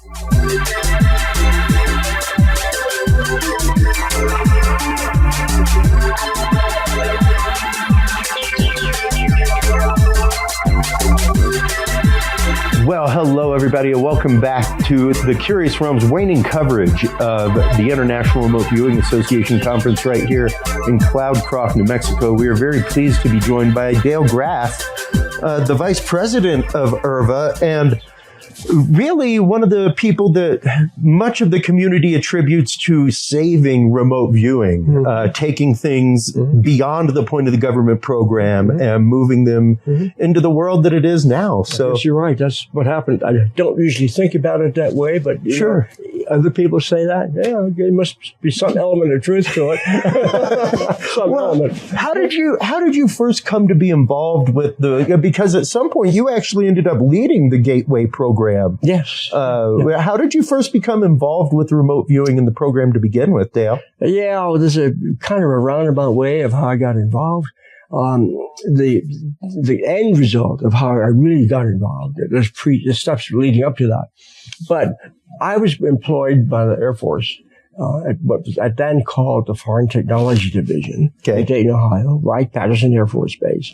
Well, hello, everybody, and welcome back to the Curious Realms waning coverage of the International Remote Viewing Association Conference right here in Cloudcroft, New Mexico. We are very pleased to be joined by E Graff, the Vice President of IRVA, and really one of the people that much of the community attributes to saving remote viewing, taking things beyond the point of the government program and moving them into the world that it is now. So yes, you're right. That's what happened. I don't usually think about it that way, but sure, other people say that. Yeah, there must be some element of truth to it. Element. How did you first come to be involved with because at some point you actually ended up leading the Gateway program. Yes. How did you first become involved with remote viewing in the program to begin with, Dale? Yeah, well, there's a kind of a roundabout way of how I got involved. The end result of how I really got involved, there's steps leading up to that. But I was employed by the Air Force at what was at then called the Foreign Technology Division in Dayton, Ohio, Wright-Patterson Air Force Base.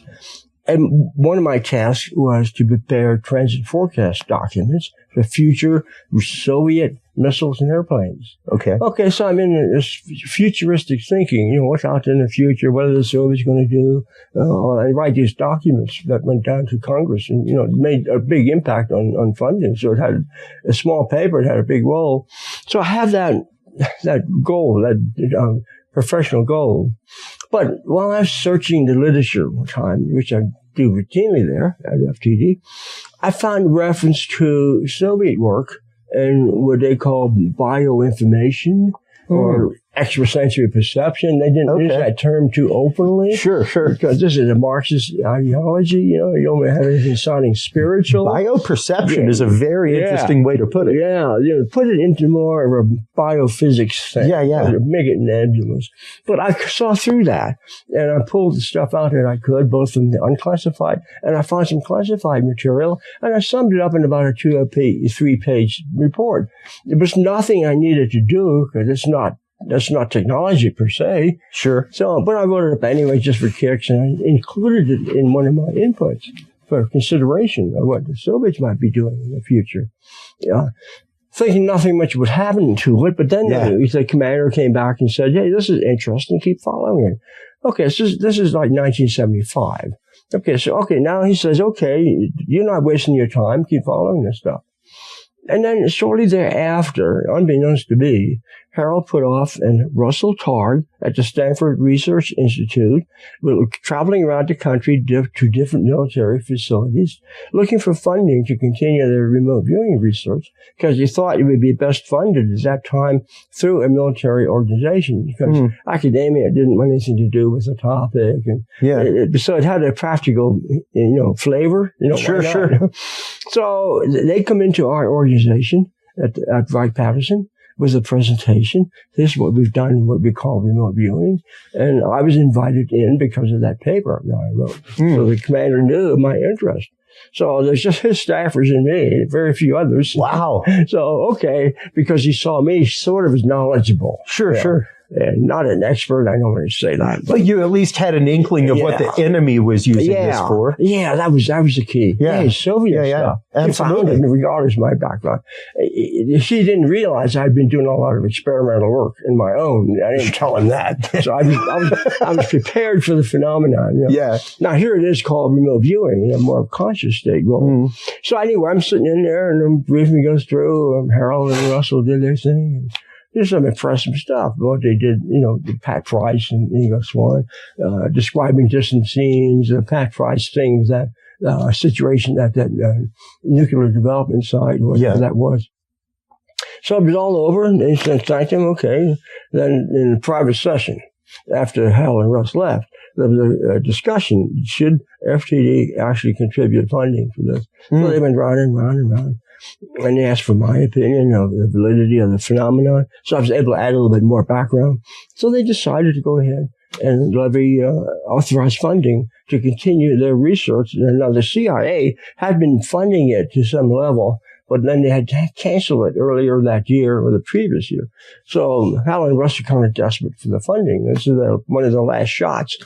And one of my tasks was to prepare transit forecast documents for future Soviet missiles and airplanes. Okay, so I'm in this futuristic thinking, what's out there in the future, what are the Soviets going to do? I write these documents that went down to Congress and, made a big impact on funding. So it had a small paper, it had a big role. So I have that goal, that professional goal. But while I was searching the literature one time, which I do routinely there at FTD, I found reference to Soviet work and what they call bioinformation or extrasensory perception. They didn't use that term too openly. Sure. Because this is a Marxist ideology. You don't have anything sounding spiritual. Bioperception is a very interesting way to put it. Yeah, put it into more of a biophysics thing. Yeah. Make it nebulous. But I saw through that, and I pulled the stuff out that I could, both from the unclassified, and I found some classified material, and I summed it up in about a 3-page report. There was nothing I needed to do, because that's not technology per se. Sure. So, but I wrote it up anyway just for kicks, and I included it in one of my inputs for consideration of what the Soviets might be doing in the future. Thinking nothing much would happen to it, but then the commander came back and said, hey, this is interesting, keep following it. Okay, so this is like 1975. Now he says, okay, you're not wasting your time, keep following this stuff. And then shortly thereafter, unbeknownst to me, Harold Puthoff and Russell Targ at the Stanford Research Institute were traveling around the country to different military facilities looking for funding to continue their remote viewing research because they thought it would be best funded at that time through a military organization because academia didn't want anything to do with the topic. And so it had a practical, flavor. Sure. So they come into our organization at Wright-Patterson with a presentation. This is what we've done, what we call remote viewing. And I was invited in because of that paper that I wrote. So the commander knew of my interest. So there's just his staffers and me, and very few others. Wow. So, because he saw me sort of as knowledgeable. Sure. And not an expert, I don't want to say that. But you at least had an inkling of what the enemy was using this for. Yeah, that was the key. Yeah, Soviet stuff. Absolutely. Regardless of my background. She didn't realize I'd been doing a lot of experimental work in my own. I didn't tell him that. So I was prepared for the phenomenon. Now here it is called remote viewing, more conscious state role. So anyway, I'm sitting in there and the briefing goes through. Harold and Russell did their thing. There's some impressive stuff. What they did, the Pat Price and Ego Swan, describing distant scenes. Pat Price thing was that situation at that nuclear development site, whatever that was. So it was all over, and they said, thank him, okay. Then in a private session, after Hal and Russ left, there was a discussion, should FTD actually contribute funding for this? So they went round and round and round. And they asked for my opinion of the validity of the phenomenon. So I was able to add a little bit more background. So they decided to go ahead and levy authorized funding to continue their research. Now, the CIA had been funding it to some level, but then they had to cancel it earlier that year or the previous year. So Hal and Russ are kind of desperate for the funding. This is one of the last shots.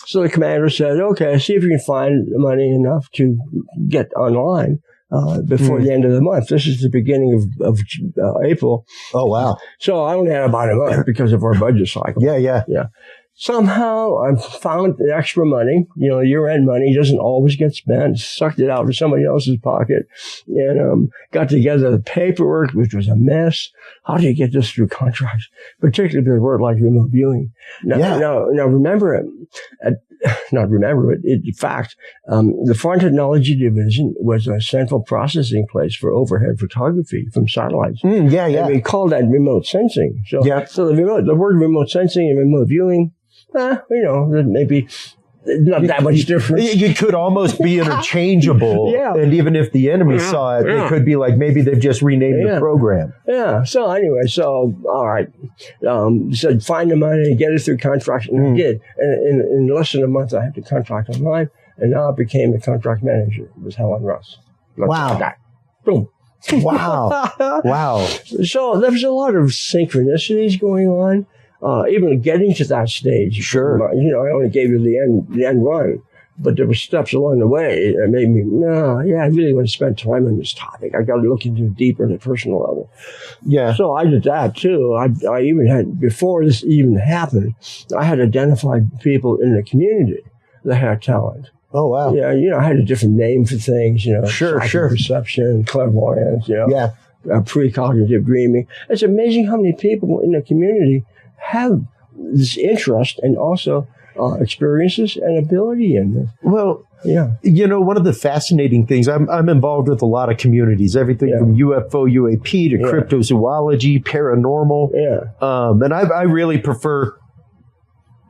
So the commander said, okay, see if you can find money enough to get online before the end of the month. This is the beginning of April. Oh, wow. So I only had about a month because of our budget cycle. Yeah. Somehow I found the extra money. You know, year-end money doesn't always get spent. Sucked it out of somebody else's pocket and got together the paperwork, which was a mess. How do you get this through contracts? Particularly if they weren't like remote viewing. Now remember it. In fact, the Foreign Technology Division was a central processing place for overhead photography from satellites. And we called that remote sensing. So the word remote sensing and remote viewing, maybe not that much difference. You could almost be interchangeable. And even if the enemy saw it, it could be like maybe they've just renamed the program. So anyway, all right. Said find the money and get it through contracts. And I did. And in less than a month, I had the contract online. And now I became the contract manager. It was Helen Russ. Wow. Like Boom. Wow. So there was a lot of synchronicities going on. Even getting to that stage. Sure. I only gave you the end run, but there were steps along the way that made me, I really want to spend time on this topic. I got to look into it deeper at a personal level. Yeah. So I did that too. I even had, before this even happened, I had identified people in the community that had talent. Oh, wow. Yeah. I had a different name for things, Sure. Perception, clairvoyance, precognitive dreaming. It's amazing how many people in the community have this interest and also experiences and ability in this. Well, one of the fascinating things, I'm involved with a lot of communities, everything from UFO, UAP to cryptozoology, paranormal. And I really prefer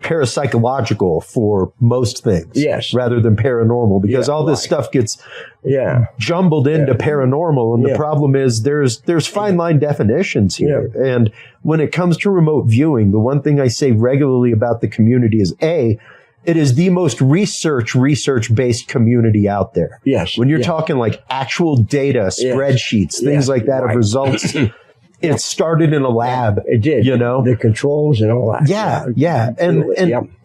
parapsychological for most things rather than paranormal, because all this stuff gets jumbled into paranormal, and the problem is there's fine line definitions here. And when it comes to remote viewing, the one thing I say regularly about the community is it is the most research-based community out there. Yes. When you're talking like actual data, spreadsheets, things like that of results. It started in a lab. It did. The controls and all that. Yeah. And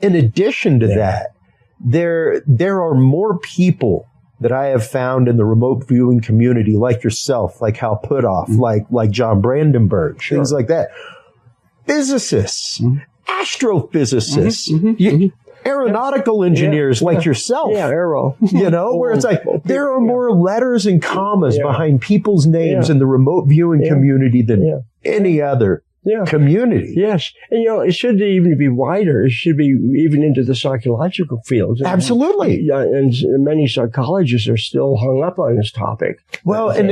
in addition to that, there are more people that I have found in the remote viewing community, like yourself, like Hal Puthoff, like John Brandenburg, things like that. Physicists, astrophysicists, aeronautical engineers like yourself. Aero. Where it's like there are more letters and commas behind people's names in the remote viewing community than any other community. Yes. And, it should even be wider. It should be even into the psychological fields. Absolutely. And many psychologists are still hung up on this topic. Well, and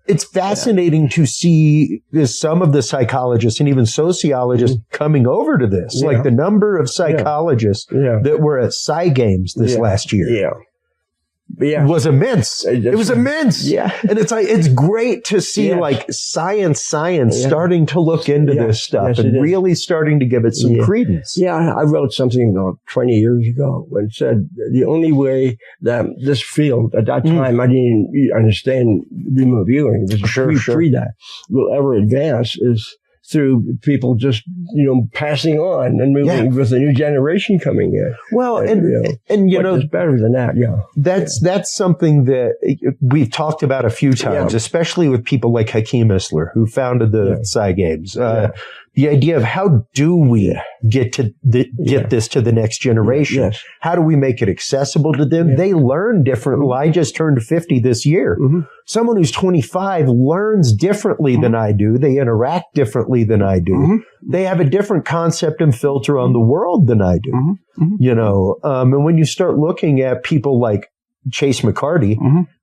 it's fascinating to see some of the psychologists and even sociologists coming over to this. Like the number of psychologists that were at Psy Games this last year. Was immense. It was immense. And it's like, it's great to see like science starting to look into this stuff and really starting to give it some credence. I wrote something 20 years ago when it said the only way that this field at that time, I didn't understand remote viewing, it was pre that, will ever advance is through people just, passing on and moving with a new generation coming in. Well, and it's better than that. That's something that we've talked about a few times, especially with people like Hakeem Isler, who founded the Psy Games. The idea of how do we get this to the next generation? How do we make it accessible to them? They learn differently. I just turned 50 this year. Someone who's 25 learns differently than I do. They interact differently than I do. They have a different concept and filter on the world than I do. And when you start looking at people like Chase McCarty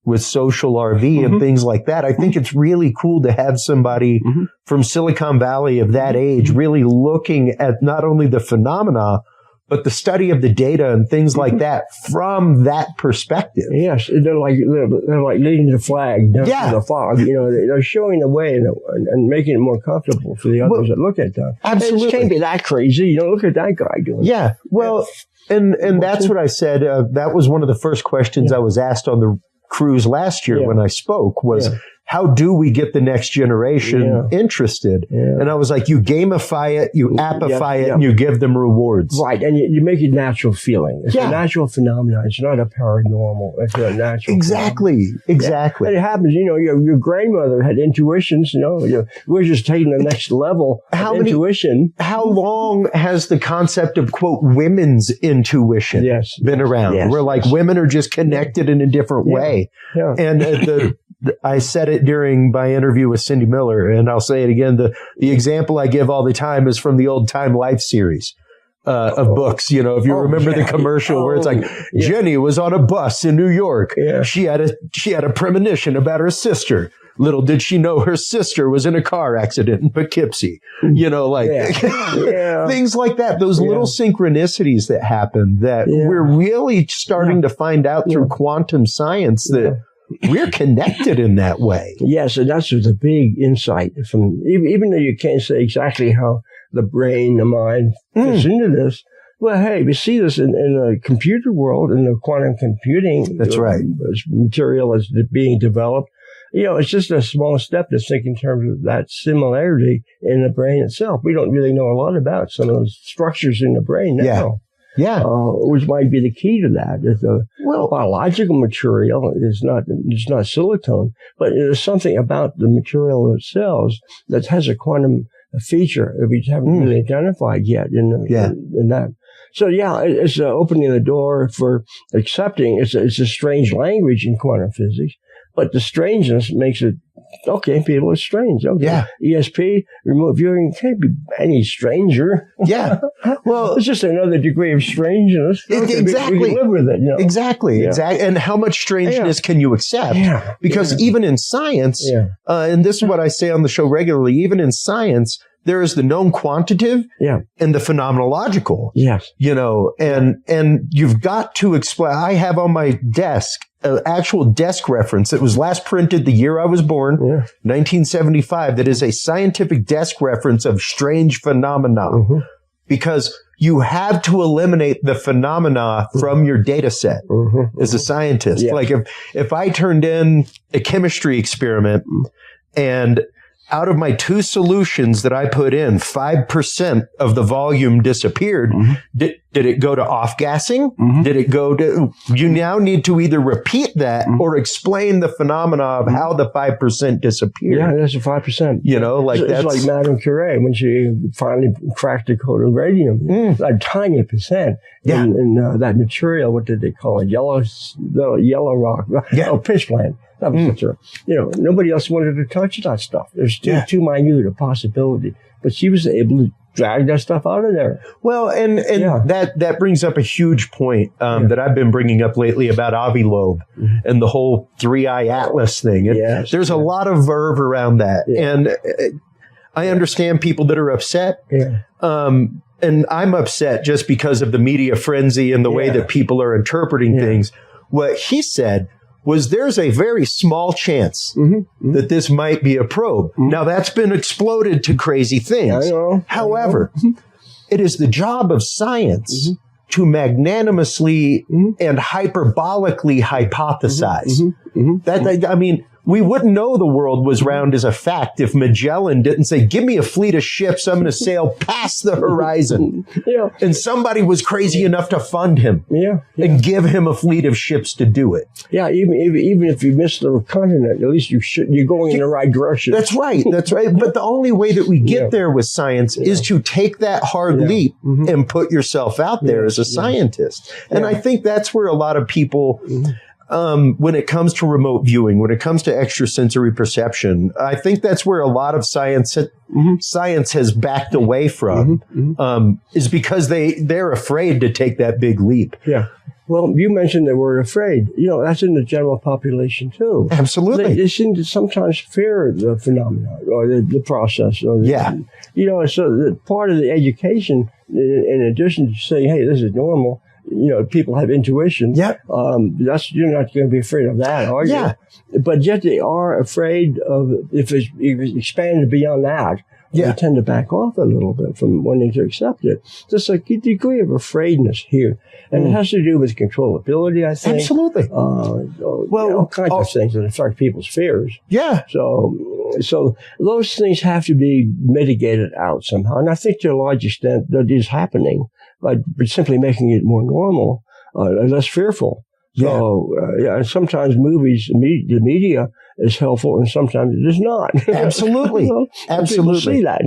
with Social RV and things like that, I think it's really cool to have somebody from Silicon Valley of that age really looking at not only the phenomena, but the study of the data and things like that from that perspective. Yes, they're like leading the flag down to the fog. They're showing the way and making it more comfortable for the others that look at them. Absolutely, it can't be that crazy. Look at that guy doing. Yeah, well, and that's what I said. That was one of the first questions I was asked on the cruise last year when I spoke was, how do we get the next generation interested? Yeah. And I was like, you gamify it, you appify it, and you give them rewards. Right, and you make it natural feeling. It's a natural phenomenon. It's not a paranormal. It's a natural phenomenon. Exactly. And it happens, your grandmother had intuitions, we're just taking the next level of intuition. How long has the concept of, quote, women's intuition been around? Where like women are just connected in a different way. Yeah. And I said it during my interview with Cindy Miller, and I'll say it again. The example I give all the time is from the Old Time Life series of books. If you remember the commercial where it's like, Jenny was on a bus in New York. Yeah. She had a premonition about her sister. Little did she know her sister was in a car accident in Poughkeepsie. Things like that. Those little synchronicities that happen that we're really starting to find out through quantum science that we're connected in that way. Yes, and that's the big insight from, even though you can't say exactly how the brain, the mind fits into this. Well, hey, we see this in the computer world, in the quantum computing. That's right. Material is being developed. It's just a small step to think in terms of that similarity in the brain itself. We don't really know a lot about some of those structures in the brain now. Yeah. Which might be the key to that. The biological material is not silicon, but there's something about the material itself that has a quantum feature that we haven't really identified yet in that. So it's opening the door for accepting. It's a strange language in quantum physics, but the strangeness makes it okay. People are strange. Okay. Yeah. ESP, remote viewing, can't be any stranger. Yeah. Well, it's just another degree of strangeness. Exactly. We can live with it. Exactly. And how much strangeness can you accept? Yeah. Because even in science, and this is what I say on the show regularly, even in science, there is the known quantitative and the phenomenological. Yes. And you've got to explain. I have on my desk an actual desk reference that was last printed the year I was born, 1975, that is a scientific desk reference of strange phenomena. Because you have to eliminate the phenomena from your data set as a scientist. Like if I turned in a chemistry experiment and out of my 2 solutions that I put in, 5% of the volume disappeared. Did it go to off-gassing? Did it go to... You now need to either repeat that or explain the phenomena of how the 5% disappeared. Yeah, that's the 5%. It's like Madame Curie when she finally cracked the code of radium. A tiny percent in that material. What did they call it? Yellow rock. Pitch blende. That was nobody else wanted to touch that stuff. There's too minute a possibility. But she was able to drag that stuff out of there. Well, and that brings up a huge point that I've been bringing up lately about Avi Loeb and the whole 3-eye atlas thing. There's a lot of verve around that. And I understand people that are upset. And I'm upset just because of the media frenzy and the way that people are interpreting things. What he said was there's a very small chance that this might be a probe. Now, that's been exploded to crazy things. However, it is the job of science to magnanimously and hyperbolically hypothesize. We wouldn't know the world was round as a fact if Magellan didn't say, give me a fleet of ships, I'm going to sail past the horizon. And somebody was crazy enough to fund him and give him a fleet of ships to do it. Even if you miss the continent, at least you're going in the right direction. That's right. But the only way that we get there with science is to take that hard leap and put yourself out there as a scientist. And I think that's where a lot of people... when it comes to remote viewing, when it comes to extrasensory perception, I think that's where a lot of science has backed away from, is because they're afraid to take that big leap. Yeah. Well, you mentioned the word afraid. That's in the general population too. Absolutely. They seem to sometimes fear the phenomenon or the process. So part of the education, in addition to saying, hey, this is normal, people have intuition. Yeah. You're not going to be afraid of that, are you? Yeah. But yet they are afraid of, if it's expanded beyond that, they tend to back off a little bit from wanting to accept it. There's a degree of afraidness here. And it has to do with controllability, I think. Absolutely. All kinds of things that affect people's fears. Yeah. So those things have to be mitigated out somehow. And I think to a large extent that is happening by simply making it more normal, less fearful. So, and sometimes the media is helpful and sometimes it is not. Absolutely. Absolutely. People see that,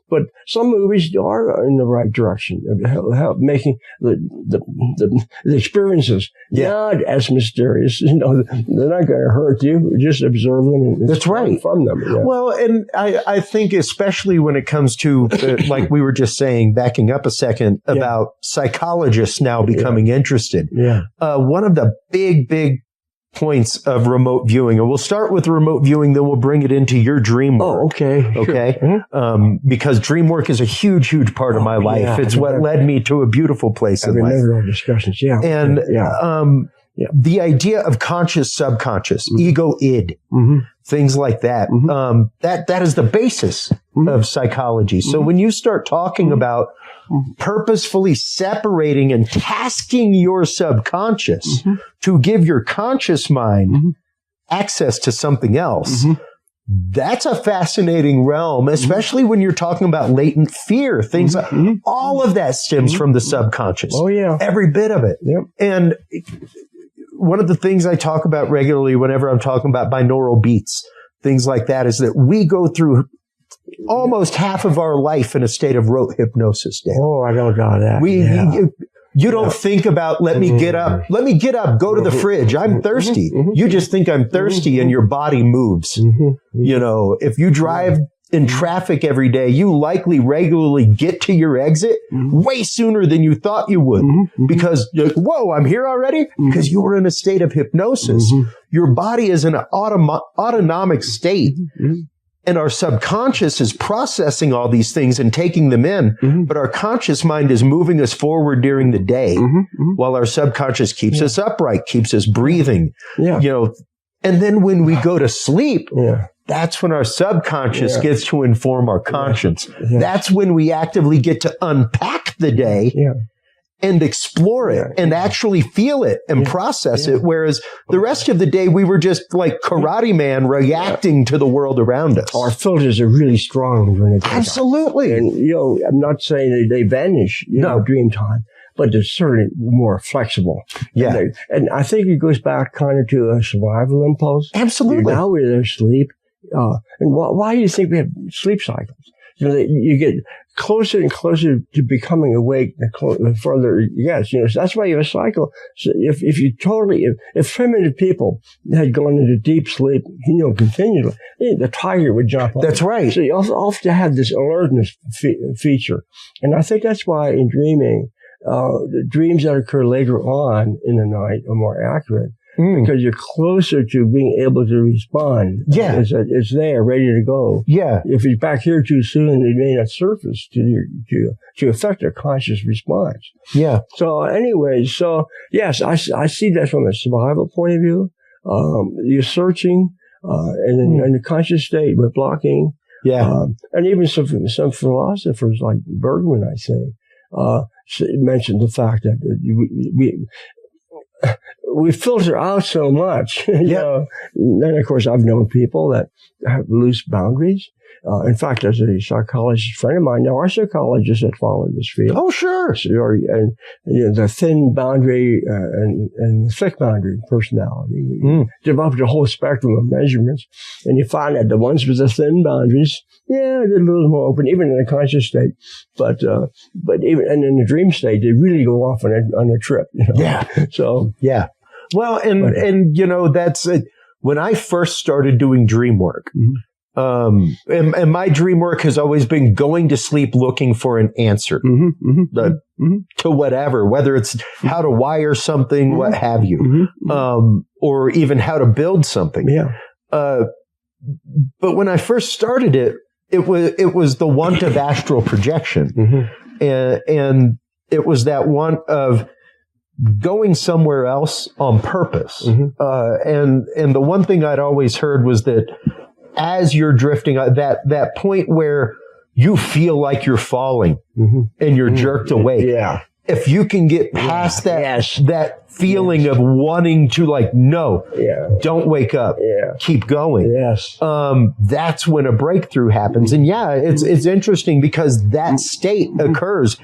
But some movies are in the right direction of help making the experiences not as mysterious. They're not going to hurt you. Just observe them and that's right. From them. Yeah. Well, and I think especially when it comes to, like we were just saying, backing up a second, about psychologists now becoming interested. Yeah. One of the big points of remote viewing, and we'll start with remote viewing, then we'll bring it into your dream work. Oh, okay. Okay. Sure. Because dream work is a huge part of my life. Yeah, it's what led me to a beautiful place in life. I remember our discussions. Yeah. And the idea of conscious, subconscious, ego, id, things like that, that is the basis of psychology. So when you start talking about purposefully separating and tasking your subconscious to give your conscious mind access to something else, that's a fascinating realm, especially when you're talking about latent fear, things like all of that stems from the subconscious. Oh, yeah. Every bit of it. Yep. And one of the things I talk about regularly whenever I'm talking about binaural beats, things like that, is that we go through almost half of our life in a state of rote hypnosis, Dan. Oh, I don't got that. You don't think about, let me get up, go to the fridge. I'm thirsty. You just think I'm thirsty and your body moves. If you drive in traffic every day, you likely regularly get to your exit way sooner than you thought you would because you're like, whoa, I'm here already? Because you were in a state of hypnosis. Your body is in an autonomic state. And our subconscious is processing all these things and taking them in, but our conscious mind is moving us forward during the day while our subconscious keeps us upright, keeps us breathing, and then when we go to sleep, that's when our subconscious gets to inform our conscience. That's when we actively get to unpack the day and explore it and actually feel it and process it. Whereas the rest of the day, we were just like Karate Man reacting to the world around us. Our filters are really strong during the day. Absolutely. And, I'm not saying they vanish, dream time, but they're certainly more flexible. Yeah. And I think it goes back kind of to a survival impulse. Absolutely. Now we're asleep. And why do you think we have sleep cycles? You get closer and closer to becoming awake the further it gets. So that's why you have a cycle. So if primitive people had gone into deep sleep, continually, the tiger would jump up. That's right. So you also have to have this alertness feature. And I think that's why in dreaming, the dreams that occur later on in the night are more accurate. Because you're closer to being able to respond. Yeah. It's there, ready to go. Yeah. If it's back here too soon, it may not surface to affect a conscious response. Yeah. So anyway, yes, I see that from a survival point of view. You're searching, and then in the conscious state, we're blocking. Yeah. And even some philosophers like Bergman, I think, mentioned the fact that we filter out so much. Then, of course, I've known people that have loose boundaries. In fact, there's a psychologist friend of mine. There are psychologists that follow this field. Oh, sure. So, and the thin boundary and the thick boundary personality. Developed a whole spectrum of measurements. And you find that the ones with the thin boundaries, they're a little more open, even in a conscious state. But even and in the dream state, they really go off on a trip. Yeah. So yeah. Well, and that's it. When I first started doing dream work, and my dream work has always been going to sleep looking for an answer to whatever, whether it's how to wire something, what have you, or even how to build something. Yeah. But when I first started it was the want of astral projection, and it was that want of going somewhere else on purpose. And the one thing I'd always heard was that as you're drifting, that point where you feel like you're falling and you're jerked away. Yeah. If you can get past that feeling of wanting to no, don't wake up, keep going. That's when a breakthrough happens. And it's interesting because that state occurs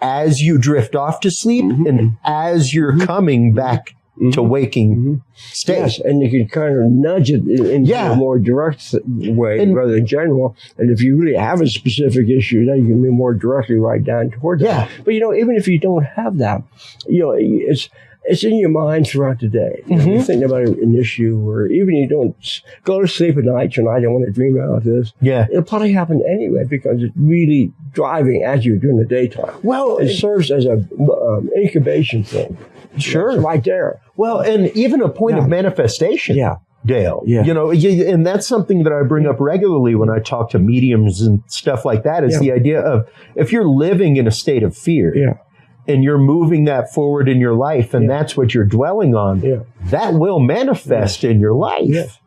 as you drift off to sleep and as you're coming back to waking state. Yes, and you can kind of nudge it into a more direct way rather than general. And if you really have a specific issue, then you can be more directly right down towards that. But even if you don't have that, it's in your mind throughout the day. You're thinking about an issue, or even you don't go to sleep at night, tonight I want to dream about this. It'll probably happen anyway because it's really driving at you during the daytime. Well, it serves as a incubation thing. Sure. It's right there. Well, and even a point of manifestation. Dale. And that's something that I bring up regularly when I talk to mediums and stuff like that is the idea of if you're living in a state of fear and you're moving that forward in your life and that's what you're dwelling on, that will manifest in your life.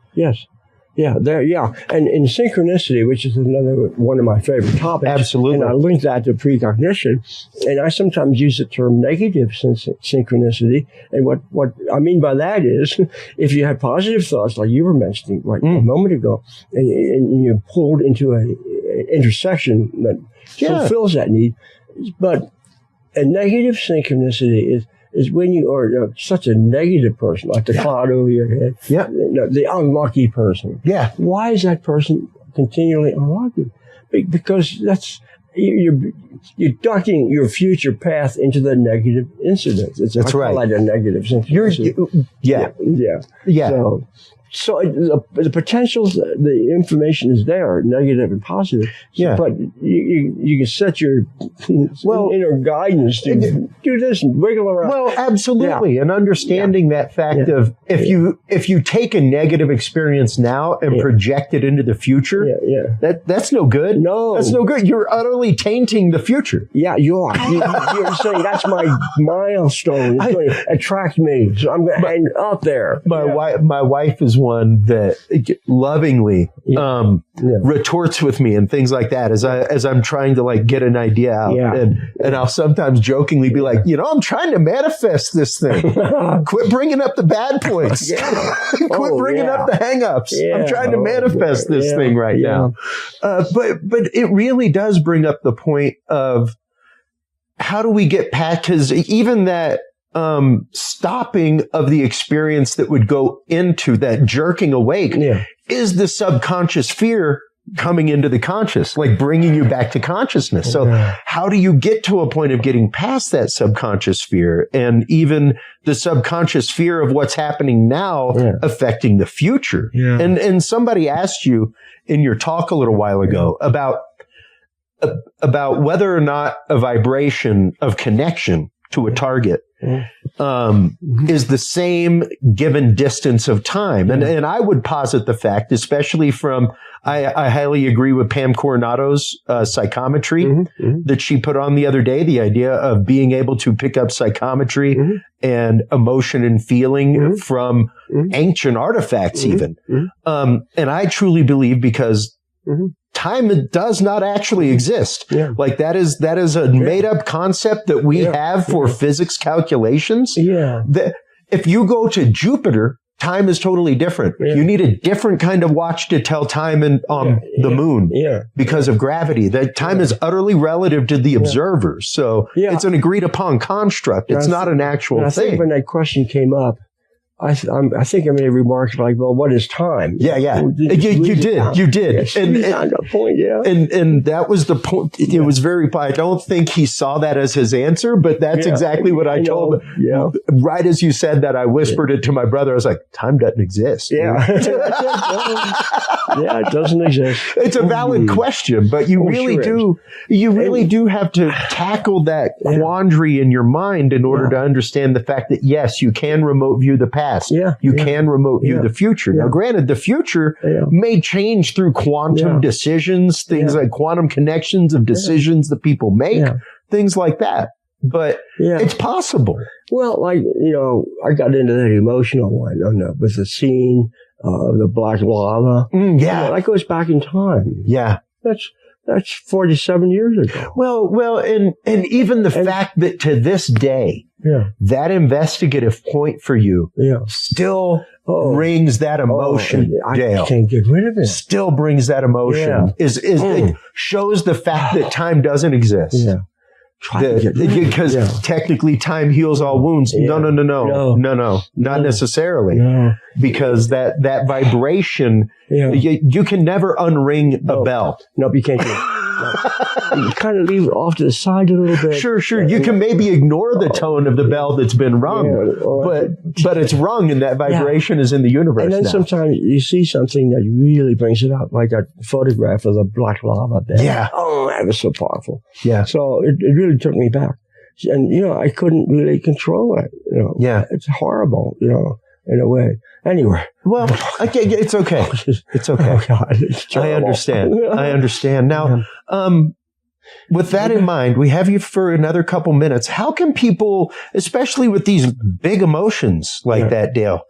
And in synchronicity, which is another one of my favorite topics. Absolutely. And I link that to precognition. And I sometimes use the term negative synchronicity. And what I mean by that is if you have positive thoughts, like you were mentioning a moment ago, and you're pulled into an intersection that fulfills that need. But a negative synchronicity is when you are such a negative person, like the cloud over your head. The unlucky person. Why is that person continually unlucky? Because you're ducking your future path into the negative incidents. I call that a negative synchronicity. So the potential, the information is there, negative and positive. But you can set your inner guidance to do this and wiggle around. Well, absolutely. And understanding that fact of if you take a negative experience now and project it into the future, that's no good. No. That's no good. You're utterly tainting the future. You are. You're saying that's my milestone. It's going to attract me. So I'm going to hang out there. My wife is one that lovingly retorts with me and things like that as I'm trying to get an idea out. And I'll sometimes jokingly be like, I'm trying to manifest this thing. Quit bringing up the bad points. Quit bringing up the hang-ups. I'm trying to manifest this thing right now. But it really does bring up the point of how do we get past, because even that stopping of the experience that would go into that jerking awake is the subconscious fear coming into the conscious, bringing you back to consciousness. So how do you get to a point of getting past that subconscious fear and even the subconscious fear of what's happening now affecting the future? And somebody asked you in your talk a little while ago about whether or not a vibration of connection to a target is the same given distance of time. And I would posit the fact, especially from, I highly agree with Pam Coronado's psychometry that she put on the other day, the idea of being able to pick up psychometry and emotion and feeling from ancient artifacts even. And I truly believe because time does not actually exist. That is a made up concept that we have for physics calculations. That if you go to Jupiter, time is totally different. You need a different kind of watch to tell time on the moon because of gravity. That time is utterly relative to the observers. So it's an agreed upon construct. It's not an actual thing. I think when that question came up, I think I made a remark like, well, what is time? You did. And point, and that was the point. It was I don't think he saw that as his answer, but that's exactly what I told him. Right as you said that, I whispered it to my brother. I was like, time doesn't exist. It doesn't exist. It's a valid question, but you really do have to tackle that quandary in your mind in order to understand the fact that, yes, you can remote view the past. You can remote view the future. Now, granted, the future may change through quantum decisions, things like quantum connections of decisions that people make, things like that. but it's possible. Well, like, I got into that emotional one with the scene of the black lava. That goes back in time. Yeah. That's 47 years ago. Well, and even the fact that to this day, that investigative point for you still brings that emotion, Dale. I can't get rid of it. Still brings that emotion. It shows the fact that time doesn't exist. Yeah. Because technically time heals all wounds. No, not necessarily. No. Because that vibration, you can never unring a bell. No, you can't do it. You kind of leave it off to the side a little bit. Sure. You can maybe ignore the tone of the bell that's been rung, but it's rung, and that vibration is in the universe. And then sometimes you see something that really brings it up, like a photograph of the black lava bed. Yeah. Oh, that was so powerful. Yeah. So it really took me back. And, I couldn't really control it. Yeah. It's horrible, in a way. Anyway. Well, okay, it's okay. It's okay. Oh, God, it's I understand. Now, with that in mind, we have you for another couple minutes. How can people, especially with these big emotions like that, Dale,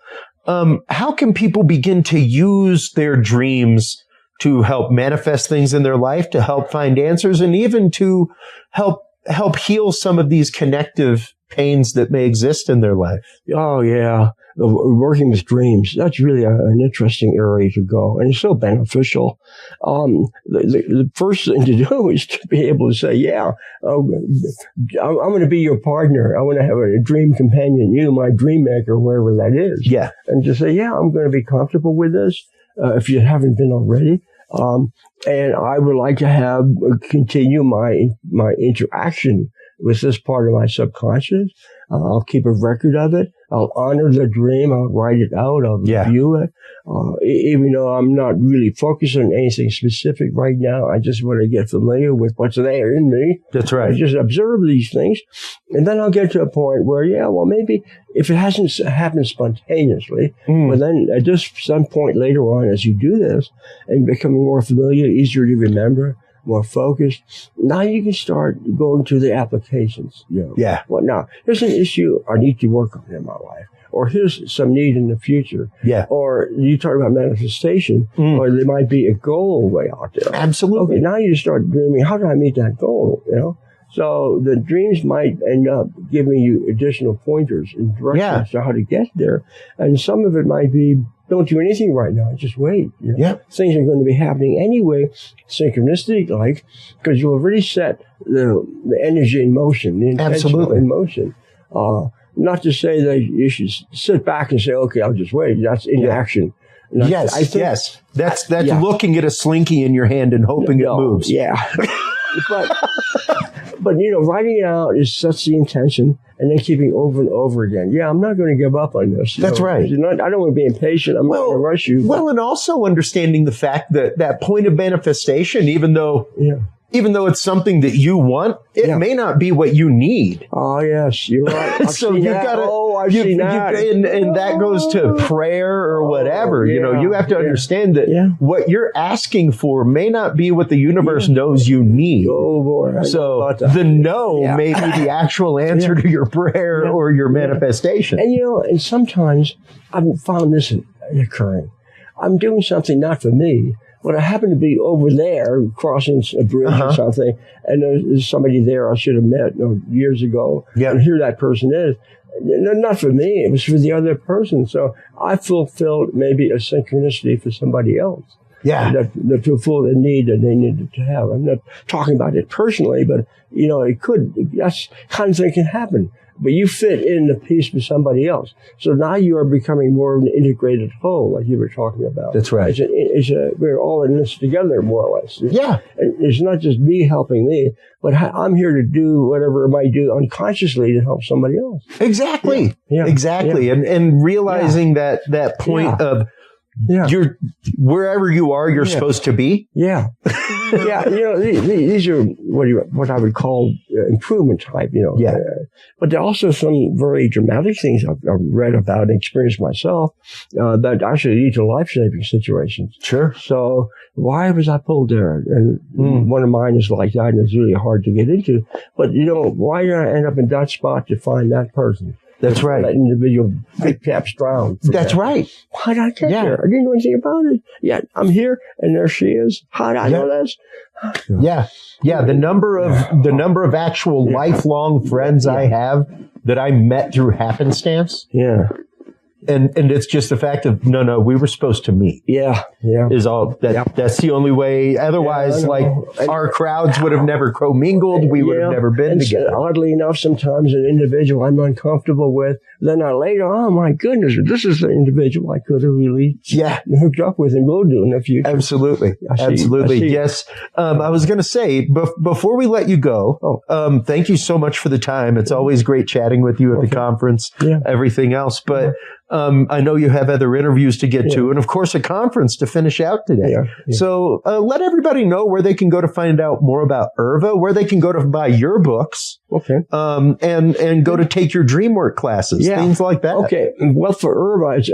how can people begin to use their dreams to help manifest things in their life, to help find answers, and even to help heal some of these connective pains that may exist in their life? Oh, yeah. Working with dreams, that's really an interesting area to go. And it's so beneficial. The first thing to do is to be able to say, I'm going to be your partner. I want to have a dream companion, my dream maker, wherever that is. Yeah. And just say, I'm going to be comfortable with this, if you haven't been already. And I would like to continue my interaction with this part of my subconscious. I'll keep a record of it. I'll honor the dream. I'll write it out. I'll review it. Even though I'm not really focused on anything specific right now, I just want to get familiar with what's there in me. That's right. I just observe these things. And then I'll get to a point where, maybe if it hasn't happened spontaneously, but then at just some point later on, as you do this and becoming more familiar, easier to remember, more focused, now you can start going to the applications. Yeah. Well, now, here's an issue I need to work on in my life. Or here's some need in the future. Yeah. Or you talk about manifestation, or there might be a goal way out there. Absolutely. Okay, now you start dreaming, how do I meet that goal? So the dreams might end up giving you additional pointers and directions to how to get there. And some of it might be, don't do anything right now, just wait. Things are going to be happening anyway, synchronistic-like, because you already set the energy in motion, the intention in motion. Not to say that you should sit back and say, okay, I'll just wait. That's inaction. Yes. That's looking at a slinky in your hand and hoping it moves. Yeah. But writing it out sets the intention, and then keeping over and over again. I'm not going to give up on this. That's right. I don't want to be impatient. I'm not going to rush you. Well, and also understanding the fact that that point of manifestation, even though it's something that you want, it may not be what you need. Oh, yes, you're right. So you've got to, and that goes to prayer or whatever. You have to understand that what you're asking for may not be what the universe knows you need. Oh, boy. So the may be the actual answer to your prayer or your manifestation. And, and sometimes I've found this occurring. I'm doing something not for me, but I happen to be over there crossing a bridge or something, and there's somebody there I should have met years ago, and here that person is. Not for me, it was for the other person. So I fulfilled maybe a synchronicity for somebody else. Yeah. That fulfill the need that they needed to have. I'm not talking about it personally, but, that's kind of thing can happen. But you fit in the piece with somebody else. So now you are becoming more of an integrated whole, like you were talking about. That's right. We're all in this together, more or less. Yeah. And it's not just me helping me, but I'm here to do whatever I might do unconsciously to help somebody else. Exactly. Yeah. Exactly. Yeah. And realizing that point of you're wherever you are, you're supposed to be. Yeah. Yeah, these are what I would call improvement type, Yeah. But there are also some very dramatic things I've read about and experienced myself that actually lead to life-saving situations. Sure. So why was I pulled there? And one of mine is like that, and it's really hard to get into. But, why did I end up in that spot to find that person? That's right. That individual perhaps drowned. That's right. Why did I get there? I didn't know anything about it. Yet I'm here, and there she is. How did I know this? Yeah. Yeah. The number of actual lifelong friends I have that I met through happenstance. Yeah. And it's just the fact of, no, we were supposed to meet. Yeah. Is all that's the only way. Otherwise, our crowds would have never commingled. We would have never been together. Oddly enough, sometimes an individual I'm uncomfortable with, then I later, oh my goodness, this is the individual I could have really hooked up with and will do in the future. Absolutely. Absolutely. Yes. I was going to say, before we let you go, thank you so much for the time. It's always great chatting with you at the conference, everything else. But I know you have other interviews to get to, and of course a conference to finish out today. So let everybody know where they can go to find out more about IRVA, where they can go to buy your books, and go to take your DreamWork classes, things like that. Okay. Well, for IRVA, it's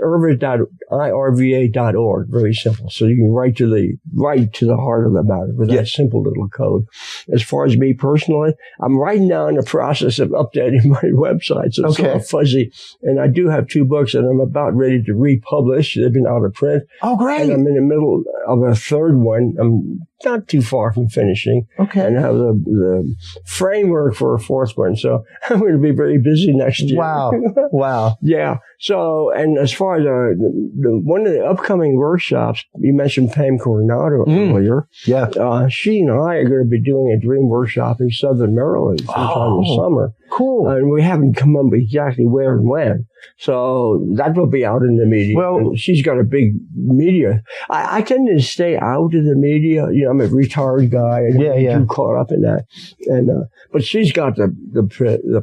irva.org. Very simple. So you can write to the heart of the matter with that simple little code. As far as me personally, I'm right now in the process of updating my website. So it's sort of fuzzy. And I do have 2 books that I'm about ready to republish. They've been out of print. Oh, great. And I'm in the middle of a 3rd one. I'm not too far from finishing. Okay. And I have the framework for a 4th one. So I'm going to be very busy next year. Wow. Yeah. So, and as far as one of the upcoming workshops, you mentioned Pam Coronado earlier. Yeah. She and I are going to be doing a dream workshop in Southern Maryland sometime in the summer. Cool. And we haven't come up with exactly where and when. So that will be out in the media. Well, and she's got a big media. I tend to stay out of the media. I'm a retired guy and too caught up in that. And but she's got the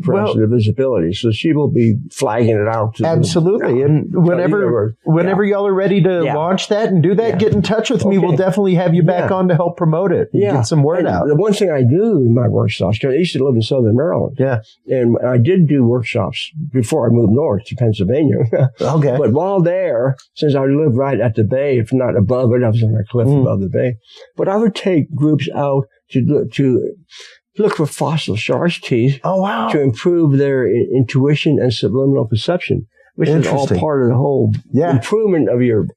press and the visibility, so she will be flagging it out. Absolutely. And whenever y'all are ready to launch that and do that, get in touch with me. We'll definitely have you back on to help promote it and get some word out. The one thing I do in my workshops, because I used to live in Southern Maryland. Yeah. And I did do workshops before I moved north to Pennsylvania. Okay. But while there, since I lived right at the bay, if not above it, I was on a cliff above the bay. But I would take groups out to look for fossil shark's teeth. Oh, wow. To improve their intuition and subliminal perception, which is all part of the whole improvement of your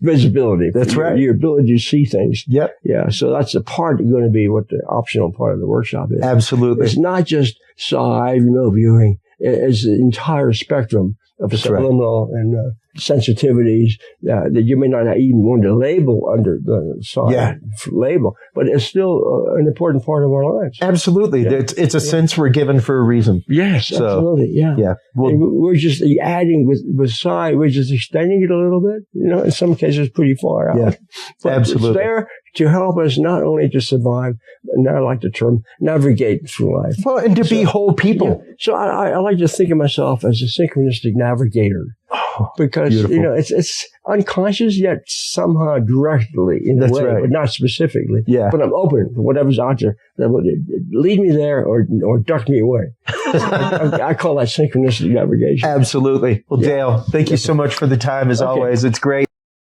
visibility. That's right. Your ability to see things. Yep. Yeah. So that's the part that's going to be what the optional part of the workshop is. Absolutely. It's not just side remote viewing. It's the entire spectrum of subliminal and sensitivities that you may not even want to label under the side label, but it's still an important part of our lives. Absolutely. Yeah. It's a sense we're given for a reason. Yes, absolutely. Yeah. Yeah. Well, we're just adding with side, we're just extending it a little bit, in some cases pretty far out. Yeah, but absolutely. It's there to help us not only to survive, and I like the term, navigate through life. Well, and to be whole people. Yeah. So I like to think of myself as a synchronistic navigator. Because, it's unconscious, yet somehow directly in a way, but not specifically. Yeah. But I'm open to whatever's out there that would lead me there or duck me away. I call that synchronistic navigation. Absolutely. Well, Dale, thank you so much for the time as always. It's great.